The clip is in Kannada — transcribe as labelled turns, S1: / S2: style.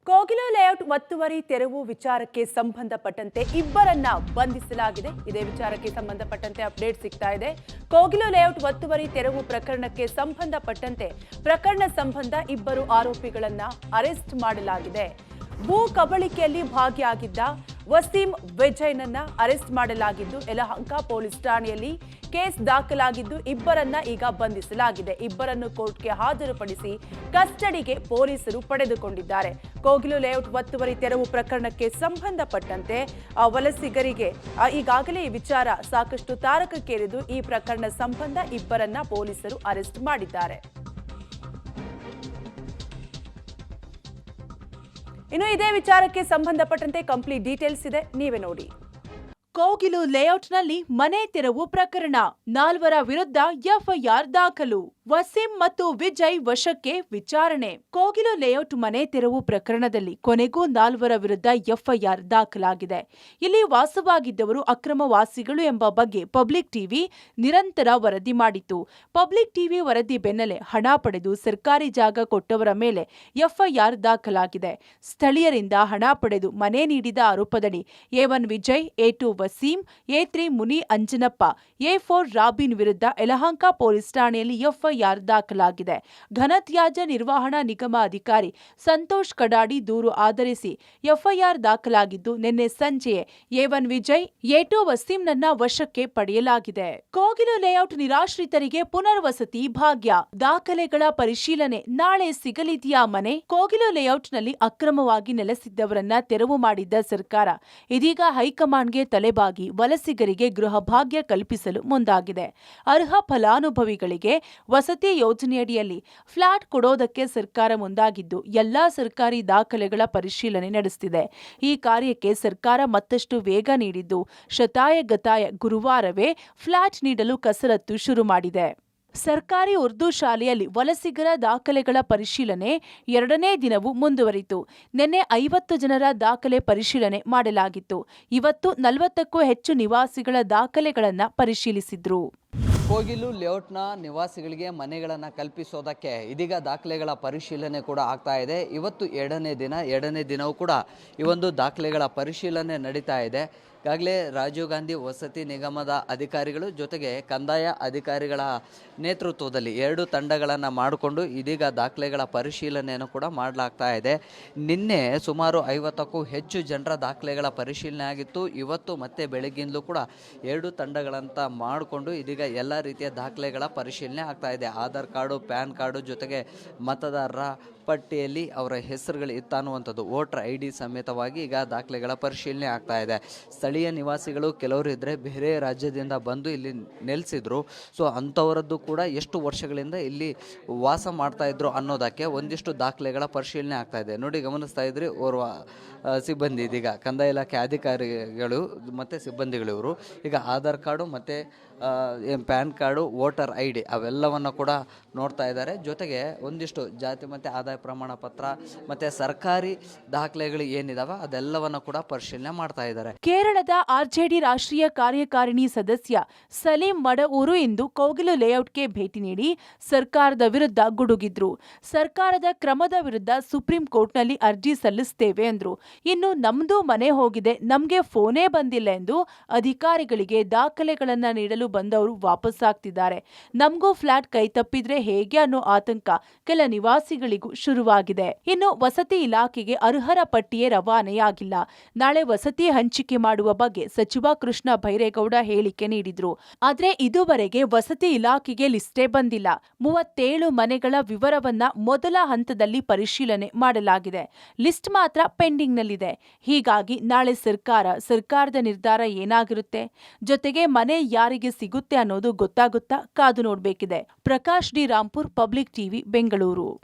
S1: ಕೋಗಿಲು ಲೇಔಟ್ ಒತ್ತುವರಿ ತೆರವು ವಿಚಾರಕ್ಕೆ ಸಂಬಂಧಪಟ್ಟಂತೆ ಇಬ್ಬರನ್ನ ಬಂಧಿಸಲಾಗಿದೆ. ಇದೇ ವಿಚಾರಕ್ಕೆ ಸಂಬಂಧಪಟ್ಟಂತೆ ಅಪ್ಡೇಟ್ ಸಿಗ್ತಾ ಇದೆ. ಕೋಗಿಲು ಲೇಔಟ್ ಒತ್ತುವರಿ ತೆರವು ಪ್ರಕರಣಕ್ಕೆ ಸಂಬಂಧಪಟ್ಟಂತೆ ಪ್ರಕರಣ ಸಂಬಂಧ ಇಬ್ಬರು ಆರೋಪಿಗಳನ್ನ ಅರೆಸ್ಟ್ ಮಾಡಲಾಗಿದೆ. ಭೂ ಕಬಳಿಕೆಯಲ್ಲಿ ಭಾಗಿಯಾಗಿದ್ದ ವಸೀಂ ವಿಜಯ್ನನ್ನ ಅರೆಸ್ಟ್ ಮಾಡಲಾಗಿದ್ದು ಯಲಹಂಕ ಪೊಲೀಸ್ ಠಾಣೆಯಲ್ಲಿ ಕೇಸ್ ದಾಖಲಾಗಿದ್ದು ಇಬ್ಬರನ್ನ ಈಗ ಬಂಧಿಸಲಾಗಿದೆ. ಇಬ್ಬರನ್ನು ಕೋರ್ಟ್ಗೆ ಹಾಜರುಪಡಿಸಿ ಕಸ್ಟಡಿಗೆ ಪೊಲೀಸರು ಪಡೆದುಕೊಂಡಿದ್ದಾರೆ. ಕೋಗಿಲು ಲೇಔಟ್ ಒತ್ತುವರಿ ತೆರವು ಪ್ರಕರಣಕ್ಕೆ ಸಂಬಂಧಪಟ್ಟಂತೆ ವಲಸಿಗರಿಗೆ ಈಗಾಗಲೇ ಈ ವಿಚಾರ ಸಾಕಷ್ಟು ತಾರಕಕ್ಕೇರಿದ್ದು ಈ ಪ್ರಕರಣ ಸಂಬಂಧ ಇಬ್ಬರನ್ನ ಪೊಲೀಸರು ಅರೆಸ್ಟ್ ಮಾಡಿದ್ದಾರೆ. ಇನ್ನು ಇದೇ ವಿಚಾರಕ್ಕೆ ಸಂಬಂಧಪಟ್ಟಂತೆ ಕಂಪ್ಲೀಟ್ ಡೀಟೇಲ್ಸ್ ಇದೆ, ನೀವೇ ನೋಡಿ. ಕೋಗಿಲು ಲೇಔಟ್ನಲ್ಲಿ ಮನೆ ತೆರವು ಪ್ರಕರಣ, 4 ವಿರುದ್ಧ ಎಫ್ಐಆರ್ ದಾಖಲು. ವಸೀಂ ಮತ್ತು ವಿಜಯ್ ವಶಕ್ಕೆ ವಿಚಾರಣೆ. ಕೋಗಿಲು ಲೇಔಟ್ ಮನೆ ತೆರವು ಪ್ರಕರಣದಲ್ಲಿ ಕೊನೆಗೂ 4 ವಿರುದ್ಧ ಎಫ್ಐಆರ್ ದಾಖಲಾಗಿದೆ. ಇಲ್ಲಿ ವಾಸವಾಗಿದ್ದವರು ಅಕ್ರಮ ವಾಸಿಗಳು ಎಂಬ ಬಗ್ಗೆ ಪಬ್ಲಿಕ್ ಟಿವಿ ನಿರಂತರ ವರದಿ ಮಾಡಿತ್ತು. ಪಬ್ಲಿಕ್ ಟಿವಿ ವರದಿ ಬೆನ್ನಲ್ಲೇ ಹಣ ಪಡೆದು ಸರ್ಕಾರಿ ಜಾಗ ಕೊಟ್ಟವರ ಮೇಲೆ ಎಫ್ಐಆರ್ ದಾಖಲಾಗಿದೆ. ಸ್ಥಳೀಯರಿಂದ ಹಣ ಪಡೆದು ಮನೆ ನೀಡಿದ ಆರೋಪದಡಿ A1 Vijay, A2 Waseem, A3 ಮುನಿ ಅಂಜನಪ್ಪ, A4 ರಾಬಿನ್ ವಿರುದ್ಧ ಯಲಹಂಕ ಪೊಲೀಸ್ ಠಾಣೆಯಲ್ಲಿ ಎಫ್ಐಆರ್ ದಾಖಲಾಗಿದೆ. ಘನತ್ಯಾಜ್ಯ ನಿರ್ವಹಣಾ ನಿಗಮ ಅಧಿಕಾರಿ ಸಂತೋಷ್ ಕಡಾಡಿ ದೂರು ಆಧರಿಸಿ ಎಫ್ಐಆರ್ ದಾಖಲಾಗಿದ್ದು ನಿನ್ನೆ ಸಂಜೆಯೇ A1 ವಿಜಯ್, A2 ವಸೀಂನನ್ನ ವಶಕ್ಕೆ ಪಡೆಯಲಾಗಿದೆ. ಕೋಗಿಲು ಲೇಔಟ್ ನಿರಾಶ್ರಿತರಿಗೆ ಪುನರ್ವಸತಿ ಭಾಗ್ಯ, ದಾಖಲೆಗಳ ಪರಿಶೀಲನೆ, ನಾಳೆ ಸಿಗಲಿದೆಯಾ ಮನೆ? ಕೋಗಿಲು ಲೇಔಟ್ನಲ್ಲಿ ಅಕ್ರಮವಾಗಿ ನೆಲೆಸಿದ್ದವರನ್ನ ತೆರವು ಮಾಡಿದ್ದ ಸರ್ಕಾರ ಇದೀಗ ಹೈಕಮಾಂಡ್ಗೆ ತಲೆಬಾಗಿ ವಲಸಿಗರಿಗೆ ಗೃಹ ಭಾಗ್ಯ ಕಲ್ಪಿಸಲು ಮುಂದಾಗಿದೆ. ಅರ್ಹ ಫಲಾನುಭವಿಗಳಿಗೆ ವಸತಿ ಯೋಜನೆಯಡಿಯಲ್ಲಿ ಫ್ಲಾಟ್ ಕೊಡೋದಕ್ಕೆ ಸರ್ಕಾರ ಮುಂದಾಗಿದ್ದು ಎಲ್ಲಾ ಸರ್ಕಾರಿ ದಾಖಲೆಗಳ ಪರಿಶೀಲನೆ ನಡೆಸುತ್ತಿದೆ. ಈ ಕಾರ್ಯಕ್ಕೆ ಸರ್ಕಾರ ಮತ್ತಷ್ಟು ವೇಗ ನೀಡಿದ್ದು ಶತಾಯಗತಾಯ ಗುರುವಾರವೇ ಫ್ಲಾಟ್ ನೀಡಲು ಕಸರತ್ತು ಶುರು ಮಾಡಿದೆ. ಸರ್ಕಾರಿ ಉರ್ದು ಶಾಲೆಯಲ್ಲಿ ವಲಸಿಗರ ದಾಖಲೆಗಳ ಪರಿಶೀಲನೆ 2ನೇ ದಿನವೂ ಮುಂದುವರಿತು. ನಿನ್ನೆ 50 ಜನರ ದಾಖಲೆ ಪರಿಶೀಲನೆ ಮಾಡಲಾಗಿತ್ತು. ಇವತ್ತು 40ಕ್ಕೂ ಹೆಚ್ಚು ನಿವಾಸಿಗಳ ದಾಖಲೆಗಳನ್ನು ಪರಿಶೀಲಿಸಿದ್ರು.
S2: ಕೋಗಿಲು ಲೇಔಟ್ನ ನಿವಾಸಿಗಳಿಗೆ ಮನೆಗಳನ್ನು ಕಲ್ಪಿಸೋದಕ್ಕೆ ಇದೀಗ ದಾಖಲೆಗಳ ಪರಿಶೀಲನೆ ಕೂಡ ಆಗ್ತಾ ಇದೆ. ಇವತ್ತು 2ನೇ ದಿನವೂ ಕೂಡ ಈ ಒಂದು ದಾಖಲೆಗಳ ಪರಿಶೀಲನೆ ನಡೀತಾ ಇದೆ. ಈಗಾಗಲೇ ರಾಜೀವ್ ಗಾಂಧಿ ವಸತಿ ನಿಗಮದ ಅಧಿಕಾರಿಗಳು ಜೊತೆಗೆ ಕಂದಾಯ ಅಧಿಕಾರಿಗಳ ನೇತೃತ್ವದಲ್ಲಿ 2 ತಂಡಗಳನ್ನು ಮಾಡಿಕೊಂಡು ಇದೀಗ ದಾಖಲೆಗಳ ಪರಿಶೀಲನೆಯನ್ನು ಕೂಡ ಮಾಡಲಾಗ್ತಾ ಇದೆ. ನಿನ್ನೆ ಸುಮಾರು 50ಕ್ಕೂ ಹೆಚ್ಚು ಜನರ ದಾಖಲೆಗಳ ಪರಿಶೀಲನೆ ಆಗಿತ್ತು. ಇವತ್ತು ಮತ್ತೆ ಬೆಳಗ್ಗಿಂದಲೂ ಕೂಡ 2 ತಂಡಗಳಂತ ಮಾಡಿಕೊಂಡು ಇದೀಗ ಎಲ್ಲ ರೀತಿಯ ದಾಖಲೆಗಳ ಪರಿಶೀಲನೆ ಆಗ್ತಾ ಇದೆ. ಆಧಾರ್ ಕಾರ್ಡು, ಪ್ಯಾನ್ ಕಾರ್ಡು ಜೊತೆಗೆ ಮತದಾರರ ಪಟ್ಟಿಯಲ್ಲಿ ಅವರ ಹೆಸರುಗಳು ಇತ್ತ ಅನ್ನುವಂಥದ್ದು ವೋಟರ್ ID ಸಮೇತವಾಗಿ ಈಗ ದಾಖಲೆಗಳ ಪರಿಶೀಲನೆ ಆಗ್ತಾ ಇದೆ. ಸ್ಥಳೀಯ ನಿವಾಸಿಗಳು ಕೆಲವರು ಇದ್ದರೆ ಬೇರೆ ರಾಜ್ಯದಿಂದ ಬಂದು ಇಲ್ಲಿ ನೆಲೆಸಿದ್ರು. ಸೊ ಅಂಥವರದ್ದು ಕೂಡ ಎಷ್ಟು ವರ್ಷಗಳಿಂದ ಇಲ್ಲಿ ವಾಸ ಮಾಡ್ತಾ ಇದ್ರು ಅನ್ನೋದಕ್ಕೆ ಒಂದಿಷ್ಟು ದಾಖಲೆಗಳ ಪರಿಶೀಲನೆ ಆಗ್ತಾ ಇದೆ. ನೋಡಿ, ಗಮನಿಸ್ತಾ ಇದ್ರಿ, ಓರ್ವ ಸಿಬ್ಬಂದಿ ಇದೀಗ ಕಂದಾಯ ಇಲಾಖೆ ಅಧಿಕಾರಿಗಳು ಮತ್ತು ಸಿಬ್ಬಂದಿಗಳು ಇವರು ಈಗ ಆಧಾರ್ ಕಾರ್ಡು ಮತ್ತು ಪ್ಯಾನ್ ಕಾರ್ಡು, ವೋಟರ್ ID ಅವೆಲ್ಲವನ್ನು ಕೂಡ ನೋಡ್ತಾ ಇದ್ದಾರೆ. ಜೊತೆಗೆ ಒಂದಿಷ್ಟು ಜಾತಿ ಮತ್ತು ಆದಾಯ ಪ್ರಮಾಣ ಪತ್ರ ಮತ್ತು ಸರ್ಕಾರಿ ದಾಖಲೆಗಳು ಏನಿದಾವೆ ಅದೆಲ್ಲವನ್ನು ಕೂಡ ಪರಿಶೀಲನೆ ಮಾಡ್ತಾ ಇದ್ದಾರೆ.
S1: ಕೇರಳದ RJD ರಾಷ್ಟ್ರೀಯ ಕಾರ್ಯಕಾರಿಣಿ ಸದಸ್ಯ ಸಲೀಂ ಮಡಊರು ಇಂದು ಕೋಗಿಲು ಲೇಔಟ್ಗೆ ಭೇಟಿ ನೀಡಿ ಸರ್ಕಾರದ ವಿರುದ್ಧ ಗುಡುಗಿದ್ರು. ಸರ್ಕಾರದ ಕ್ರಮದ ವಿರುದ್ಧ ಸುಪ್ರೀಂ ಕೋರ್ಟ್ನಲ್ಲಿ ಅರ್ಜಿ ಸಲ್ಲಿಸುತ್ತೇವೆ ಎಂದ್ರು. ಇನ್ನು ನಮ್ದು ಮನೆ ಹೋಗಿದೆ, ನಮ್ಗೆ ಫೋನೇ ಬಂದಿಲ್ಲ ಎಂದು ಅಧಿಕಾರಿಗಳಿಗೆ ದಾಖಲೆಗಳನ್ನ ನೀಡಲು ಬಂದವರು ವಾಪಸ್ ಆಗ್ತಿದ್ದಾರೆ. ನಮಗೂ ಫ್ಲಾಟ್ ಕೈ ತಪ್ಪಿದ್ರೆ ಹೇಗೆ ಅನ್ನೋ ಆತಂಕ ಕೆಲ ನಿವಾಸಿಗಳಿಗೂ ಶುರುವಾಗಿದೆ. ಇನ್ನು ವಸತಿ ಇಲಾಖೆಗೆ ಅರ್ಹರ ಪಟ್ಟಿಯೇ ರವಾನೆಯಾಗಿಲ್ಲ. ನಾಳೆ ವಸತಿ ಹಂಚಿಕೆ ಮಾಡುವ ಬಗ್ಗೆ ಸಚಿವ ಕೃಷ್ಣ ಬೈರೇಗೌಡ ಹೇಳಿಕೆ ನೀಡಿದ್ರು. ಆದ್ರೆ ಇದುವರೆಗೆ ವಸತಿ ಇಲಾಖೆಗೆ ಲಿಸ್ಟೇ ಬಂದಿಲ್ಲ. 37 ಮನೆಗಳ ವಿವರವನ್ನ ಮೊದಲ ಹಂತದಲ್ಲಿ ಪರಿಶೀಲನೆ ಮಾಡಲಾಗಿದೆ. ಲಿಸ್ಟ್ ಮಾತ್ರ ಪೆಂಡಿಂಗ್ನಲ್ಲಿದೆ. ಹೀಗಾಗಿ ನಾಳೆ ಸರ್ಕಾರದ ನಿರ್ಧಾರ ಏನಾಗಿರುತ್ತೆ, ಜೊತೆಗೆ ಮನೆ ಯಾರಿಗೆ ಸಿಗುತ್ತೆ ಅನ್ನೋದು ಗೊತ್ತಾಗುತ್ತಾ ಕಾದು ನೋಡಬೇಕಿದೆ. Prakash D Rampur, public TV, Bengaluru.